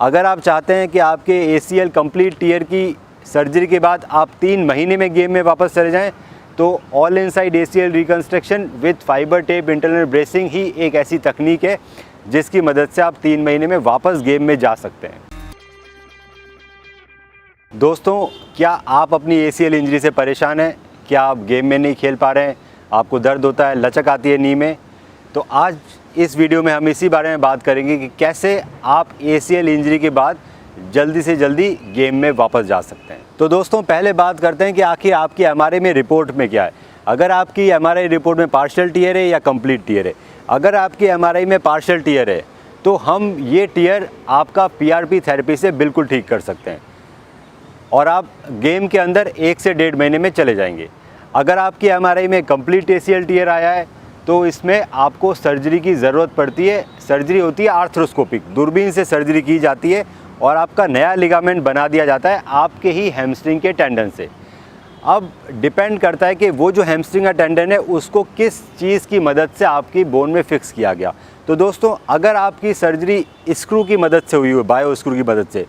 अगर आप चाहते हैं कि आपके ACL कंप्लीट टीयर की सर्जरी के बाद आप 3 महीने में गेम में वापस चले जाएं, तो all inside ACL reconstruction with fibre tape internal bracing ही एक ऐसी तकनीक है जिसकी मदद से आप 3 महीने में वापस गेम में जा सकते हैं। दोस्तों, क्या आप अपनी ACL इंजरी से परेशान हैं? क्या आप गेम में नहीं खेल पा रहे हैं? आपको दर्द होता है, लचक आती है नी में? तो आज इस वीडियो में हम इसी बारे में बात करेंगे कि कैसे आप ACL इंजरी के बाद जल्दी से जल्दी गेम में वापस जा सकते हैं। तो दोस्तों, पहले बात करते हैं कि आखिर आपकी MRI में रिपोर्ट में क्या है। अगर आपकी MRI रिपोर्ट में पार्शियल टीयर है या कंप्लीट टीयर है। अगर आपकी MRI में पार्शियल टीयर है तो हम ये टीयर आपका PRP थेरेपी से बिल्कुल ठीक कर सकते हैं और आप गेम के अंदर 1 से 1.5 महीने में चले जाएंगे। अगर आपकी MRI में कंप्लीट ACL टीयर आया है तो इसमें आपको सर्जरी की ज़रूरत पड़ती है। सर्जरी होती है आर्थ्रोस्कोपिक, दूरबीन से सर्जरी की जाती है और आपका नया लिगामेंट बना दिया जाता है आपके ही हैमस्ट्रिंग के टेंडन से। अब डिपेंड करता है कि वो जो हैमस्ट्रिंग का टेंडन है उसको किस चीज़ की मदद से आपकी बोन में फिक्स किया गया। तो दोस्तों, अगर आपकी सर्जरी स्क्रू की मदद से हुई हो, बायो स्क्रू की मदद से,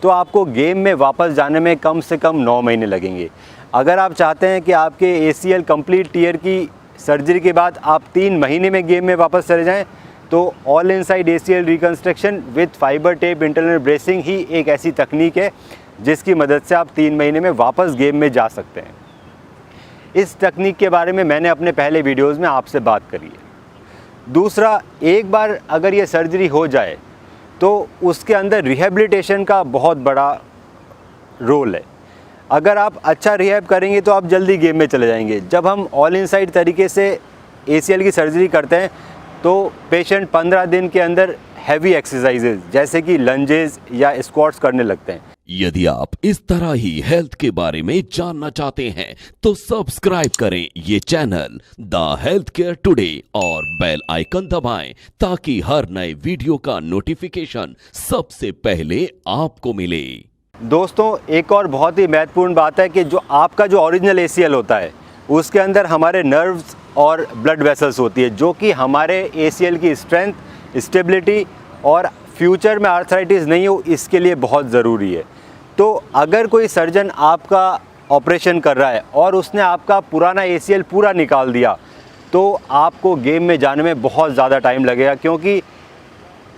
तो आपको गेम में वापस जाने में कम से कम 9 महीने लगेंगे। अगर आप चाहते हैं कि आपके ACL कंप्लीट टीयर की सर्जरी के बाद आप 3 महीने में गेम में वापस चले जाएं, तो all inside ACL reconstruction with fibre tape internal bracing ही एक ऐसी तकनीक है जिसकी मदद से आप 3 महीने में वापस गेम में जा सकते हैं। इस तकनीक के बारे में मैंने अपने पहले वीडियोज़ में आपसे बात करी है। दूसरा, एक बार अगर ये सर्जरी हो जाए तो उसके अंदर रिहेबिलिटेशन का बहुत बड़ा रोल है। अगर आप अच्छा रिहैब करेंगे तो आप जल्दी गेम में चले जाएंगे। जब हम ऑल इनसाइड तरीके से ACL की सर्जरी करते हैं तो पेशेंट 15 दिन के अंदर हैवी एक्सरसाइजेज जैसे कि लंजेस या स्क्वाट्स करने लगते हैं। यदि आप इस तरह ही हेल्थ के बारे में जानना चाहते हैं तो सब्सक्राइब करें ये channel the health care today और बेल आइकन दबाएं ताकि हर नए वीडियो का नोटिफिकेशन सबसे पहले आपको मिले। दोस्तों, एक और बहुत ही महत्वपूर्ण बात है कि जो आपका जो ओरिजिनल ACL होता है उसके अंदर हमारे नर्व्स और ब्लड वेसल्स होती है जो कि हमारे ACL की स्ट्रेंथ, स्टेबिलिटी और फ्यूचर में आर्थराइटिस नहीं हो इसके लिए बहुत ज़रूरी है। तो अगर कोई सर्जन आपका ऑपरेशन कर रहा है और उसने आपका पुराना ACL पूरा निकाल दिया तो आपको गेम में जाने में बहुत ज़्यादा टाइम लगेगा, क्योंकि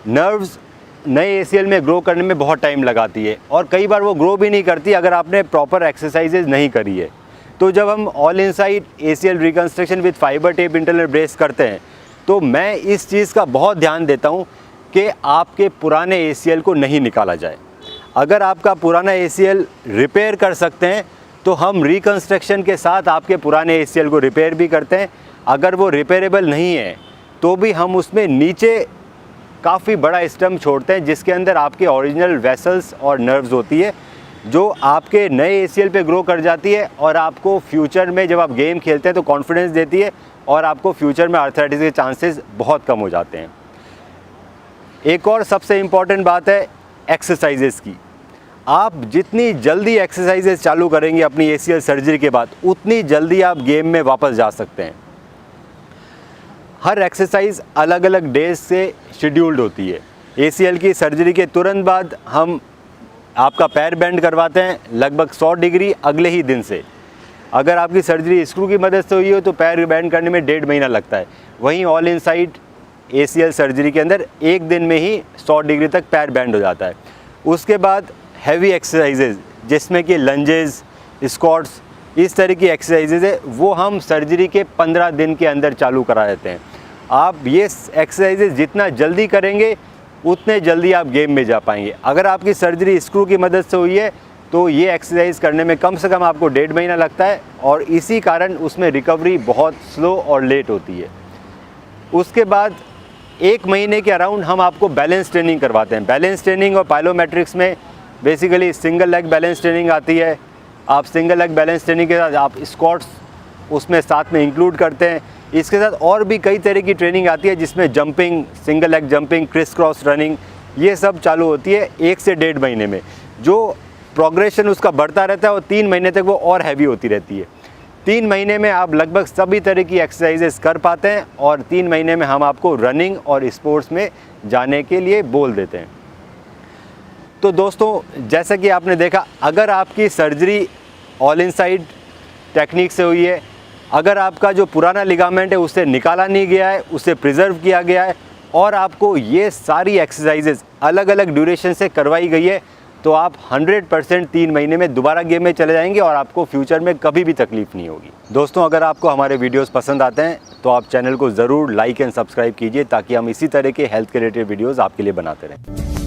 नर्व्स नए ACL में ग्रो करने में बहुत टाइम लगाती है और कई बार वो ग्रो भी नहीं करती अगर आपने प्रॉपर एक्सरसाइजेज नहीं करी है। तो जब हम all inside ACL reconstruction with fibre tape internal brace करते हैं तो मैं इस चीज़ का बहुत ध्यान देता हूँ कि आपके पुराने ACL को नहीं निकाला जाए। अगर आपका पुराना ACL रिपेयर कर सकते हैं तो हम रिकन्स्ट्रक्शन के साथ आपके पुराने ACL को रिपेयर भी करते हैं। अगर वो रिपेयरेबल नहीं है तो भी हम उसमें नीचे काफ़ी बड़ा स्टम्प छोड़ते हैं जिसके अंदर आपके ओरिजिनल वेसल्स और नर्व्स होती है जो आपके नए ACL पे ग्रो कर जाती है और आपको फ्यूचर में जब आप गेम खेलते हैं तो कॉन्फिडेंस देती है और आपको फ्यूचर में आर्थराइटिस के चांसेस बहुत कम हो जाते हैं। एक और सबसे इम्पॉर्टेंट बात है एक्सरसाइजेस की। आप जितनी जल्दी एक्सरसाइजेस चालू करेंगे अपनी ACL सर्जरी के बाद उतनी जल्दी आप गेम में वापस जा सकते हैं। हर एक्सरसाइज अलग अलग डेज से शेड्यूल्ड होती है। ACL की सर्जरी के तुरंत बाद हम आपका पैर बेंड करवाते हैं लगभग 100 डिग्री अगले ही दिन से। अगर आपकी सर्जरी स्क्रू की मदद से हुई हो तो पैर बेंड करने में 1.5 महीना लगता है। वहीं ऑल इनसाइड ACL सर्जरी के अंदर 1 दिन में ही 100 डिग्री तक पैर बेंड हो जाता है। उसके बाद हैवी एक्सरसाइजेज जिसमें कि लंजेस, स्क्वाट्स, इस तरह की एक्सरसाइजेज है वो हम सर्जरी के 15 दिन के अंदर चालू करा देते हैं। आप ये एक्सरसाइजेज जितना जल्दी करेंगे उतने जल्दी आप गेम में जा पाएंगे। अगर आपकी सर्जरी स्क्रू की मदद से हुई है तो ये एक्सरसाइज करने में कम से कम आपको 1.5 महीना लगता है और इसी कारण उसमें रिकवरी बहुत स्लो और लेट होती है। उसके बाद 1 महीने के अराउंड हम आपको बैलेंस ट्रेनिंग करवाते हैं। बैलेंस ट्रेनिंग और पायलोमेट्रिक्स में basically single leg balance training आती है। आप सिंगल लेग बैलेंस ट्रेनिंग के साथ आप स्क्वाट्स उसमें साथ में इंक्लूड करते हैं। इसके साथ और भी कई तरह की ट्रेनिंग आती है जिसमें jumping, single leg jumping, criss cross running, ये सब चालू होती है 1 से 1.5 महीने में। जो प्रोग्रेशन उसका बढ़ता रहता है और 3 महीने तक वो और हैवी होती रहती है। 3 महीने में आप लगभग सभी तरह की एक्सरसाइजेस कर पाते हैं और 3 महीने में हम आपको रनिंग और स्पोर्ट्स में जाने के लिए बोल देते हैं। तो दोस्तों जैसा कि आपने देखा, अगर आपकी सर्जरी ऑल इनसाइड टेक्निक से हुई है, अगर आपका जो पुराना लिगामेंट है उससे निकाला नहीं गया है, उसे प्रिजर्व किया गया है और आपको ये सारी एक्सरसाइजेज अलग अलग ड्यूरेशन से करवाई गई है, तो आप 100% 3 महीने में दोबारा गेम में चले जाएंगे और आपको फ्यूचर में कभी भी तकलीफ नहीं होगी। दोस्तों अगर आपको हमारे वीडियोस पसंद आते हैं तो आप चैनल को ज़रूर लाइक एंड सब्सक्राइब कीजिए, ताकि हम इसी तरह के हेल्थ के रिलेटेड वीडियोस आपके लिए बनाते रहें।